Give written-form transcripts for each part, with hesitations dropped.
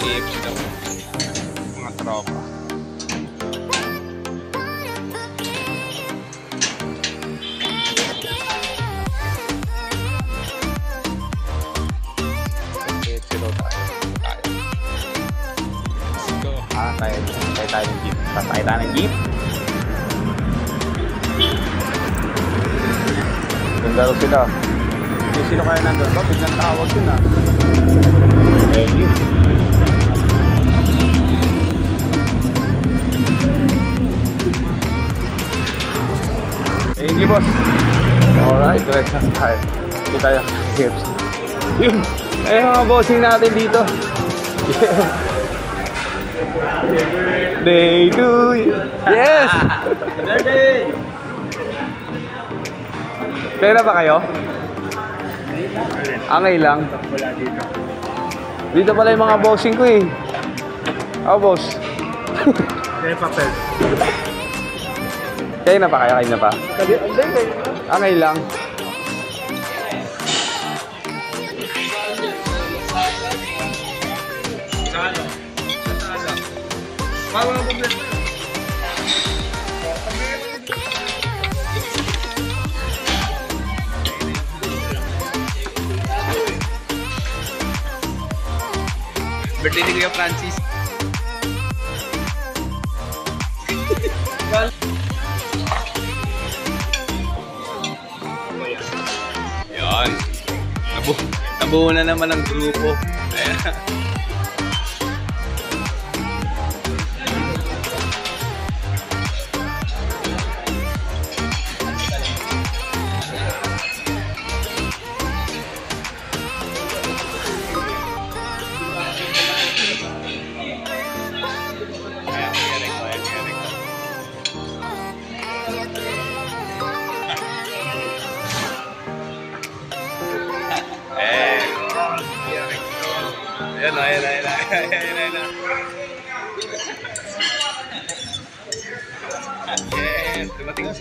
KFC daw. Mga tropa. KFC daw tayo. Let's go. Tayo ng jeep. Tatay tayo ng jeep. Ganda rin sila. Sino kaya nandun? Biglang tawag yun ah. Thank you. Thank you, boss. Alright, direct na tayo. Hindi tayo hips. Yun! Ay, mga bossing natin dito. Yeah. Day to you. Yes! Birthday! Pera ba kayo? Angay lang. Dito pala yung mga bossing ko eh. Oh, boss. Kaya papel. Kaya na pa kayo? Kayo na pa? Angay lang. Birthday ni Kuya Francis. Yan. Nabuo na naman ang grupo. Ayan. Ayan. Ayan, dumating na.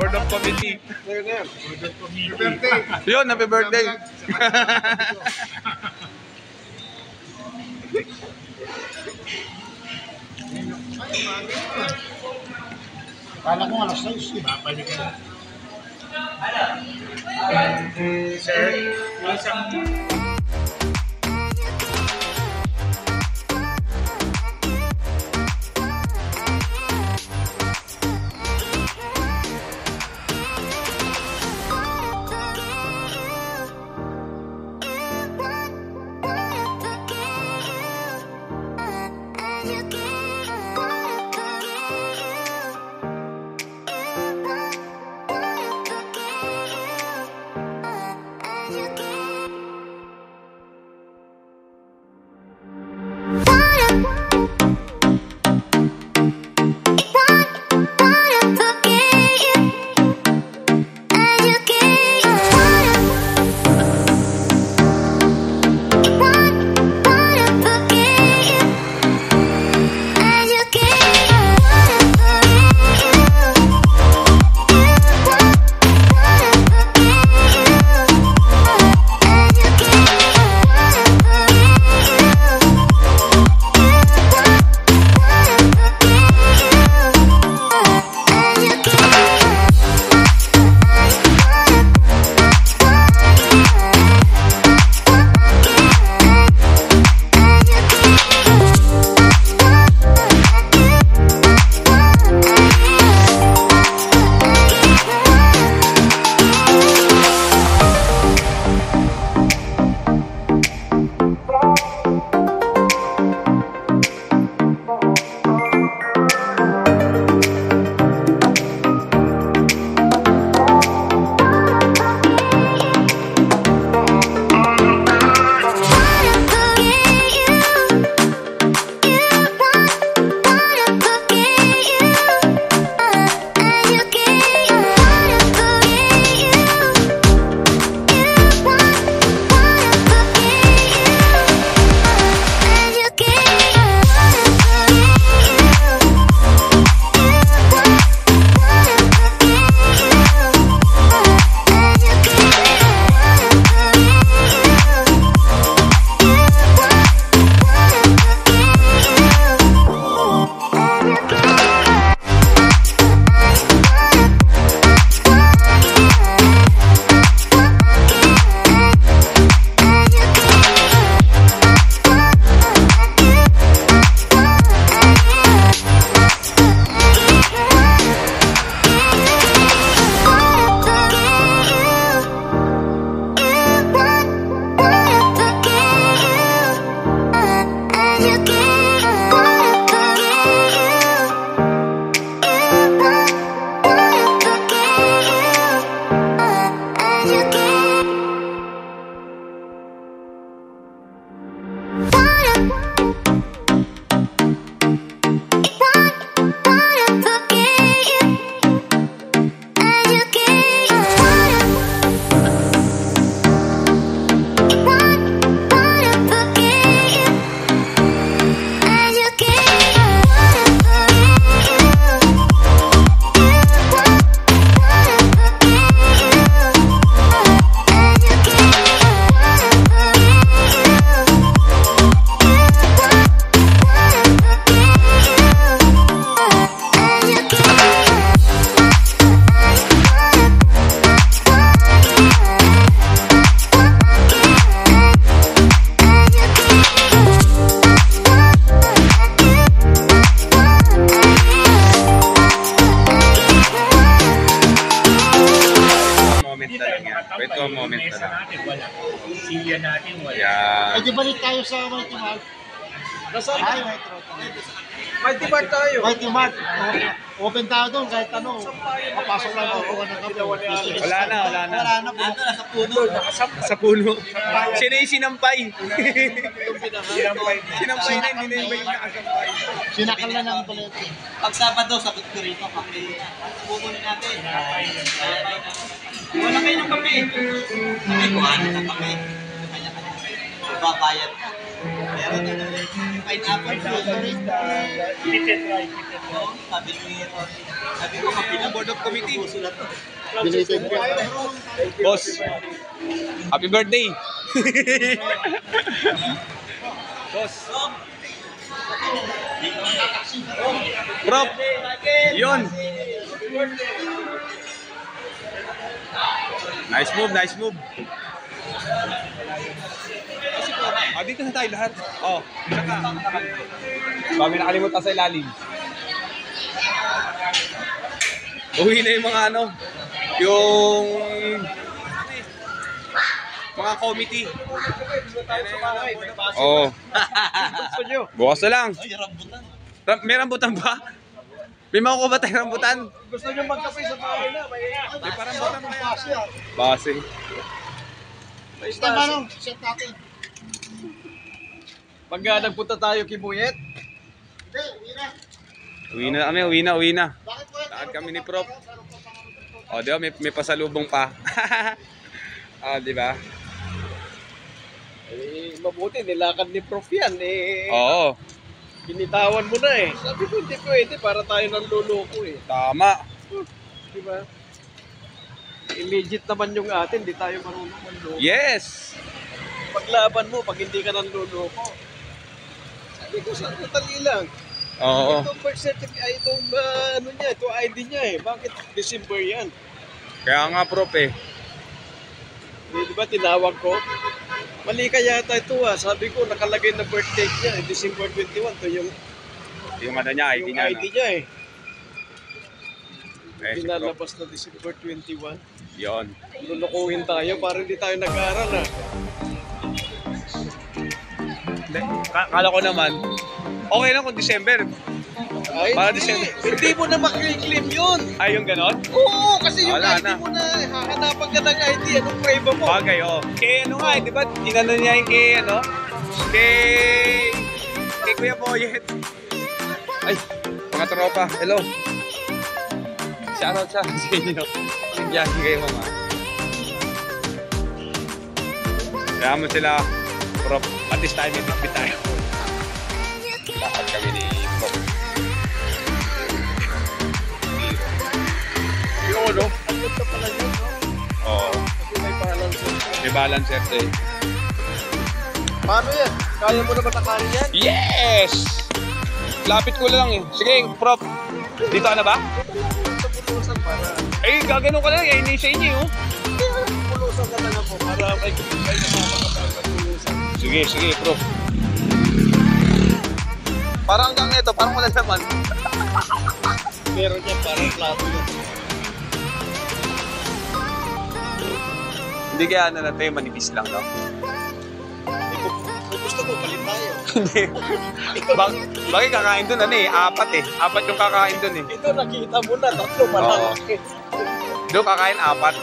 Board of committee. Yun, happy birthday. Kala ko alas 6. Babalik ka. Sir, isang pamilya natin, wala. Yan. Ay, di balik tayo sa Mighty Mart. Nasaan? Ay, Mighty Mart. Mighty Mart tayo. Mighty Mart. Open tayo doon kahit ano. Papasok lang ako. Wala na kami. Wala na. Wala na po. Nasa puno. Sa puno. Siya na yung sinampay. Sinampay na, hindi na yung may nakasampay. Sinakal na ng boleto. Pag Sabado, sagot ko rito, kape. Pupunin natin. Wala kayo ng kape. Sabi ko, ano ng kape? Kanya-kanya. Babayad ka. Meron na pineapple juice. Sabi ko, kape na. Board of committee. Belated ko. Boss, happy birthday. Boss. Prop. Yun. Nice move, nice move. Dito na tayo lahat. Oh, saka. Kami nakalimutan sa ilalim. Uwi na yung mga ano, yung mga committee. Oo. Bukas na lang. Ay, rambutan. May rambutan ba? May makukuha ba tayong rambutan? Gusto nyo magkape sa bahay na. May parang rambutan kaya. Base. Basta manong, set natin. Pag nagpunta tayo kay Buyet, Hindi, uwi na. Uwi na kami, uwi na. Bakit po? Lakad kami ni Prof. O, di ba? May pasalubong pa. Di ba? eh, mabuti, nilakad ni Prof yan. Eh, Oo, binitawan mo na eh. Sabi ko, hindi pwede para tayo nanluloko eh. tama. Di ba? Immediate naman yung atin, di tayo marunong manloko. Yes! Paglaban mo, pag hindi ka nanluloko. Sabi ko, sandali lang. Oo. Itong birth certificate, ay itong ano niya, itong ID niya eh. Bakit December yan? Kaya nga, Prof eh. Di ba tinawag ko? Mali ka yata ito ah. Sabi ko, nakalagay na birth date niya, eh, December 21. Ito yung Yung ano niya, ID yung niya. ID niya eh. Eh, si Prof. Pinalabas na December 21. Yun. Lulukuhin tayo para hindi tayo nag-aaral ah. Kala ko naman, okay lang kung December. Ay, Para hindi. December. Hindi mo na makiklaim yun. Ay, yung ganon? Oo, kasi yung Wala ID na. mo na, hahanapan ka ng ID, anong prueba mo? Bagay, oh. Kay ano nga, di ba? Inano niya yung kay ano? Kay Kuya Boyet. Ay, mga tropa. Hello. Shoutout sa inyo. Nagyagi kayo, mama. Kaya mo sila, Prof. At this time, may bitbit tayo. Lakad kami ni Prof. Yung ano? Ang ganda pala yun, no? Oo. Kasi may balance. May balancer eh. Paano yan? Kaya mo na matakarin yan? Yes! Lapit ko lang eh. Sige, Prof. Dito ka na ba? Sa pulusan para... Eh, gaganon ka lang. Eh, ini sa inyo, oh. Pulusan ka lang ako para may nakakapagod sa pulusan. Sige, sige, Prof. Parang hanggang ito, parang wala naman. Meron niya parang plato na. Hindi kaya ano na tayo, manipis lang, no? Kung gusto mo, palit tayo. Hindi. Bakit kakain dun, ano eh? Apat eh. Apat yung kakain dun eh. Ito nakita mo na, tatlo malaki. Doon kakain apat.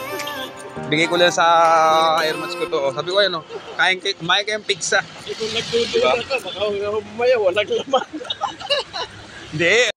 Bigay ko lang sa airmats ko to. Oh. Sabi ko, ano, kumain kayong pizza. Kung nagdududa ka, baka mamaya walang laman. Hindi.